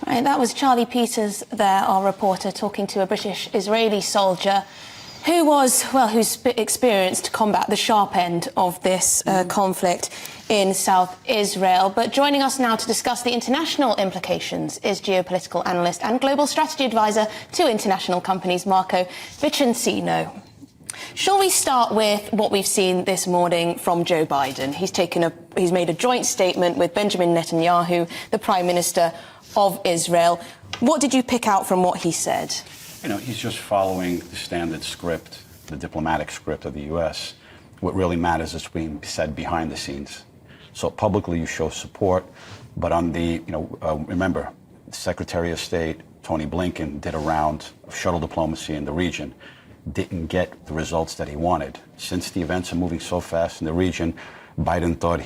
Right, that was Charlie Peters there, our reporter, talking to a British-Israeli soldier who's experienced to combat the sharp end of this conflict in South Israel. But joining us now to discuss the international implications is geopolitical analyst and global strategy advisor to international companies, Marco Vicenzino. Shall we start with what we've seen this morning from Joe Biden? He's made a joint statement with Benjamin Netanyahu, the Prime Minister of Israel. What did you pick out from what he said? He's just following the standard script, the diplomatic script of the U.S. What really matters is being said behind the scenes. So publicly you show support, but on the, remember, Secretary of State Tony Blinken did a round of shuttle diplomacy in the region, didn't get the results that he wanted. Since the events are moving so fast in the region, Biden thought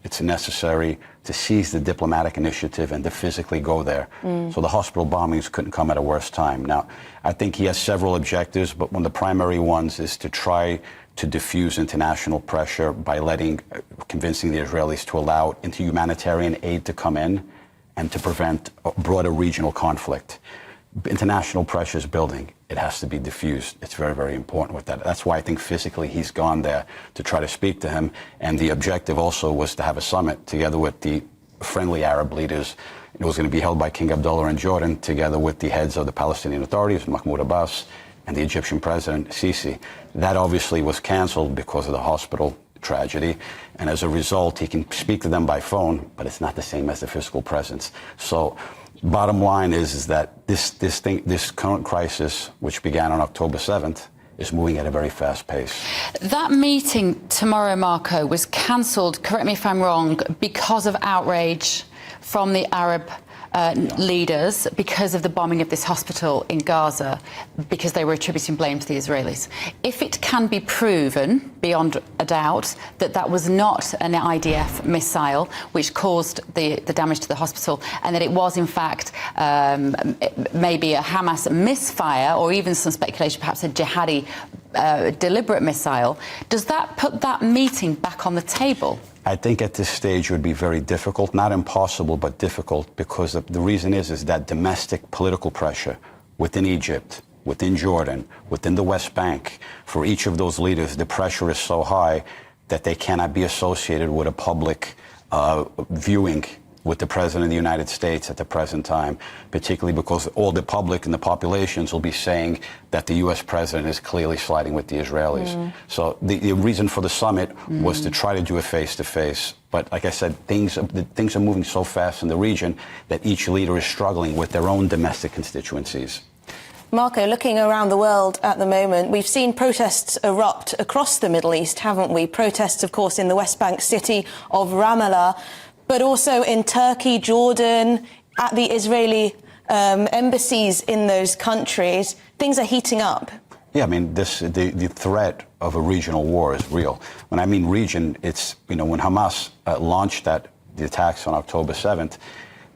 it's necessary to seize the diplomatic initiative and to physically go there. So the hospital bombings couldn't come at a worse time. Now, I think he has several objectives, but one of the primary ones is to try to diffuse international pressure by convincing the Israelis to allow humanitarian aid to come in and to prevent a broader regional conflict. International pressure is building. It has to be diffused. It's very, very important with that. That's why I think physically he's gone there to try to speak to him. And the objective also was to have a summit together with the friendly Arab leaders. It was going to be held by King Abdullah in Jordan, together with the heads of the Palestinian authorities, Mahmoud Abbas, and the Egyptian president, Sisi. That obviously was canceled because of the hospital tragedy, and as a result, he can speak to them by phone, but it's not the same as the physical presence. So, bottom line is that this current crisis, which began on October 7th, is moving at a very fast pace. That meeting tomorrow, Marco, was cancelled, correct me if I'm wrong, because of outrage from the Arab leaders because of the bombing of this hospital in Gaza, because they were attributing blame to the Israelis. If it can be proven beyond a doubt that that was not an IDF missile which caused the damage to the hospital, and that it was in fact maybe a Hamas misfire, or even some speculation perhaps a jihadi deliberate missile, does that put that meeting back on the table? I think at this stage it would be very difficult, not impossible, but difficult, because the reason is that domestic political pressure within Egypt, within Jordan, within the West Bank, for each of those leaders, the pressure is so high that they cannot be associated with a public viewing with the President of the United States at the present time, particularly because all the public and the populations will be saying that the U.S. President is clearly siding with the Israelis. So the reason for the summit was to try to do a face-to-face. But like I said, things are moving so fast in the region that each leader is struggling with their own domestic constituencies. Marco, looking around the world at the moment, we've seen protests erupt across the Middle East, haven't we? Protests, of course, in the West Bank city of Ramallah, but also in Turkey, Jordan, at the Israeli embassies in those countries. Things are heating up. Yeah, I mean, the threat of a regional war is real. When I mean region, it's, when Hamas launched the attacks on October 7th,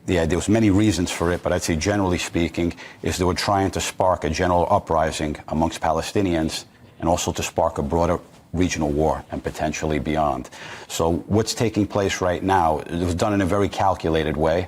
there was many reasons for it, but I'd say generally speaking, is they were trying to spark a general uprising amongst Palestinians and also to spark a broader regional war and potentially beyond. So what's taking place right now, it was done in a very calculated way,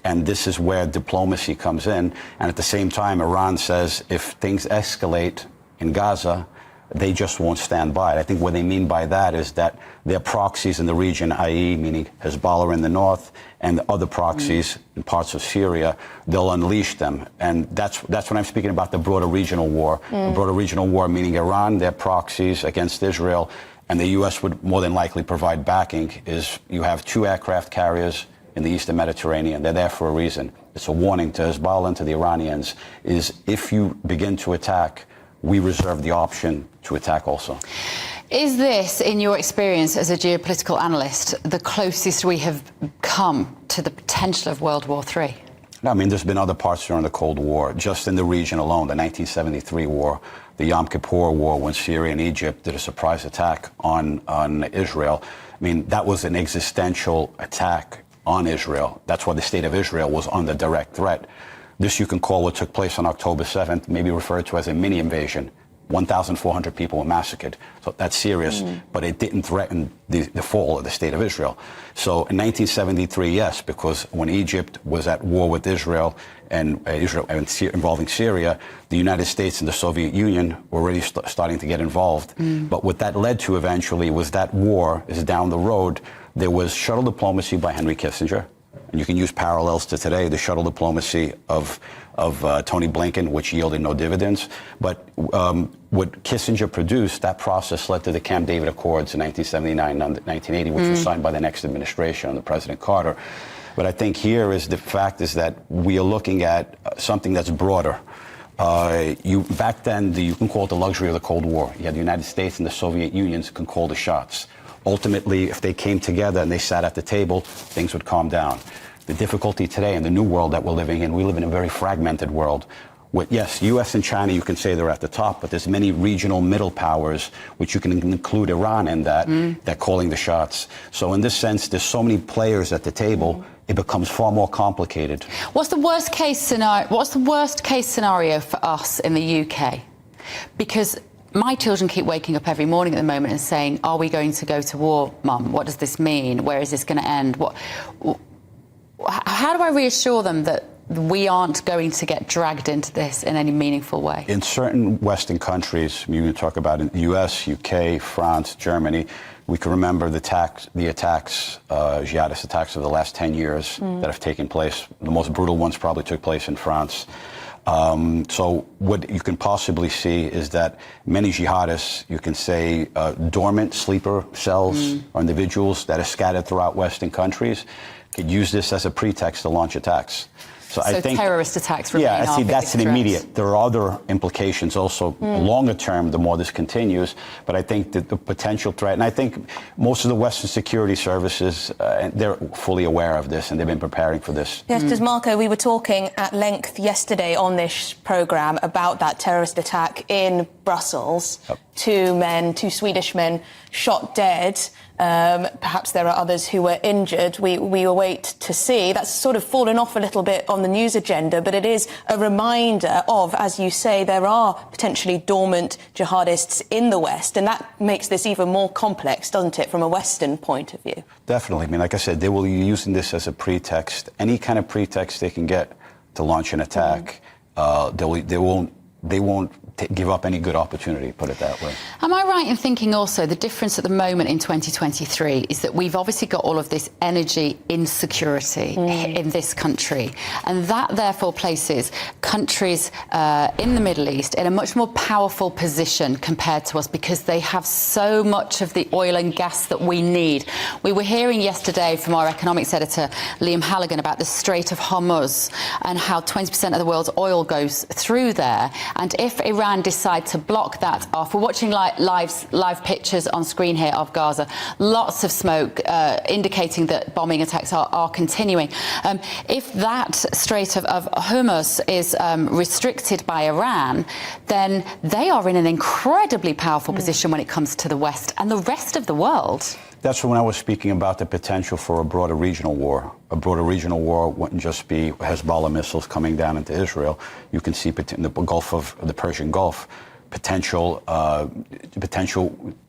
and this is where diplomacy comes in. And at the same time, Iran says if things escalate in Gaza, they just won't stand by it. I think what they mean by that is that their proxies in the region, i.e. meaning Hezbollah in the north and other proxies in parts of Syria, they'll unleash them. And that's when I'm speaking about the broader regional war. The broader regional war meaning Iran, their proxies against Israel, and the U.S. would more than likely provide backing. Is you have 2 aircraft carriers in the eastern Mediterranean. They're there for a reason. It's a warning to Hezbollah and to the Iranians, is if you begin to attack, we reserve the option to attack also. Is this, in your experience as a geopolitical analyst, the closest we have come to the potential of World War III? No, I mean, there's been other parts during the Cold War, just in the region alone, the 1973 war, the Yom Kippur War, when Syria and Egypt did a surprise attack on Israel. I mean, that was an existential attack on Israel. That's why the state of Israel was under direct threat. This you can call what took place on October 7th, maybe referred to as a mini invasion. 1,400 people were massacred. So that's serious, but it didn't threaten the fall of the state of Israel. So in 1973, yes, because when Egypt was at war with Israel and involving Syria, the United States and the Soviet Union were already starting to get involved. But what that led to eventually was that war is down the road. There was shuttle diplomacy by Henry Kissinger. And you can use parallels to today, the shuttle diplomacy of Tony Blinken, which yielded no dividends. But what Kissinger produced, that process led to the Camp David Accords in 1979 and 1980, which was signed by the next administration under President Carter. But I think here is the fact is that we are looking at something that's broader. Back then, you can call it the luxury of the Cold War. You had the United States and the Soviet Union can call the shots. Ultimately, if they came together and they sat at the table, things would calm down. The difficulty today in the new world that we're living in, we live in a very fragmented world. With, yes, U.S. and China, you can say they're at the top, but there's many regional middle powers, which you can include Iran in that, that calling the shots. So in this sense, there's so many players at the table, it becomes far more complicated. What's the worst case scenario? What's the worst case scenario for us in the UK? Because my children keep waking up every morning at the moment and saying, are we going to go to war, Mum? What does this mean? Where is this going to end? How do I reassure them that we aren't going to get dragged into this in any meaningful way? In certain Western countries, you can talk about in the US, UK, France, Germany, we can remember the attacks, jihadist attacks of the last 10 years that have taken place. The most brutal ones probably took place in France. So what you can possibly see is that many jihadists, you can say dormant sleeper cells or individuals that are scattered throughout Western countries could use this as a pretext to launch attacks. So I think terrorist attacks remain I see that's an threat. immediate. There are other implications also longer term, the more this continues. But I think that the potential threat, and I think most of the Western security services, they're fully aware of this and they've been preparing for this. Yes, because Marco, we were talking at length yesterday on this programme about that terrorist attack in Brussels. Yep. Two Swedish men shot dead. Perhaps there are others who were injured. We await to see. That's sort of fallen off a little bit on the news agenda, but it is a reminder of, as you say, there are potentially dormant jihadists in the West, and that makes this even more complex, doesn't it, from a Western point of view? Definitely. I mean, like I said, they will be using this as a pretext. Any kind of pretext they can get to launch an attack, they won't give up any good opportunity, put it that way. Am I right in thinking also the difference at the moment in 2023 is that we've obviously got all of this energy insecurity in this country, and that therefore places countries in the Middle East in a much more powerful position compared to us because they have so much of the oil and gas that we need. We were hearing yesterday from our economics editor, Liam Halligan, about the Strait of Hormuz and how 20% of the world's oil goes through there. And if Iran decide to block that off, we're watching live pictures on screen here of Gaza, lots of smoke indicating that bombing attacks are continuing. If that Strait of Hormuz is restricted by Iran, then they are in an incredibly powerful position when it comes to the West and the rest of the world. That's when I was speaking about the potential for a broader regional war. A broader regional war wouldn't just be Hezbollah missiles coming down into Israel. You can see in the Gulf of the Persian Gulf, potential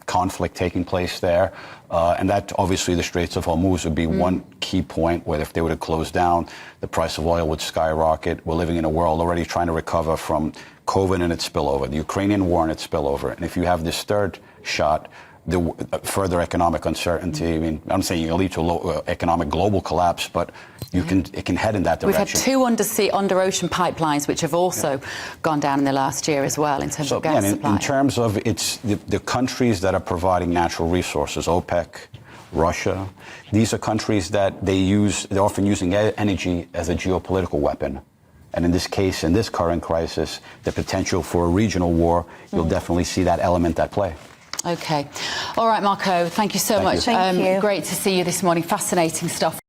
conflict taking place there. And that obviously the Straits of Hormuz would be one key point where if they were to close down, the price of oil would skyrocket. We're living in a world already trying to recover from COVID and its spillover, the Ukrainian war and its spillover. And if you have this third shot, the further economic uncertainty. I mean, I'm saying it'll lead to a economic global collapse, but it can head in that direction. We've had two under-ocean pipelines which have also gone down in the last year as well in terms of gas supply. In terms of the countries that are providing natural resources, OPEC, Russia, these are countries that they're often using energy as a geopolitical weapon. And in this case, in this current crisis, the potential for a regional war, you'll definitely see that element at play. Okay. All right, Marco, thank you so much. Thank you. Great to see you this morning. Fascinating stuff.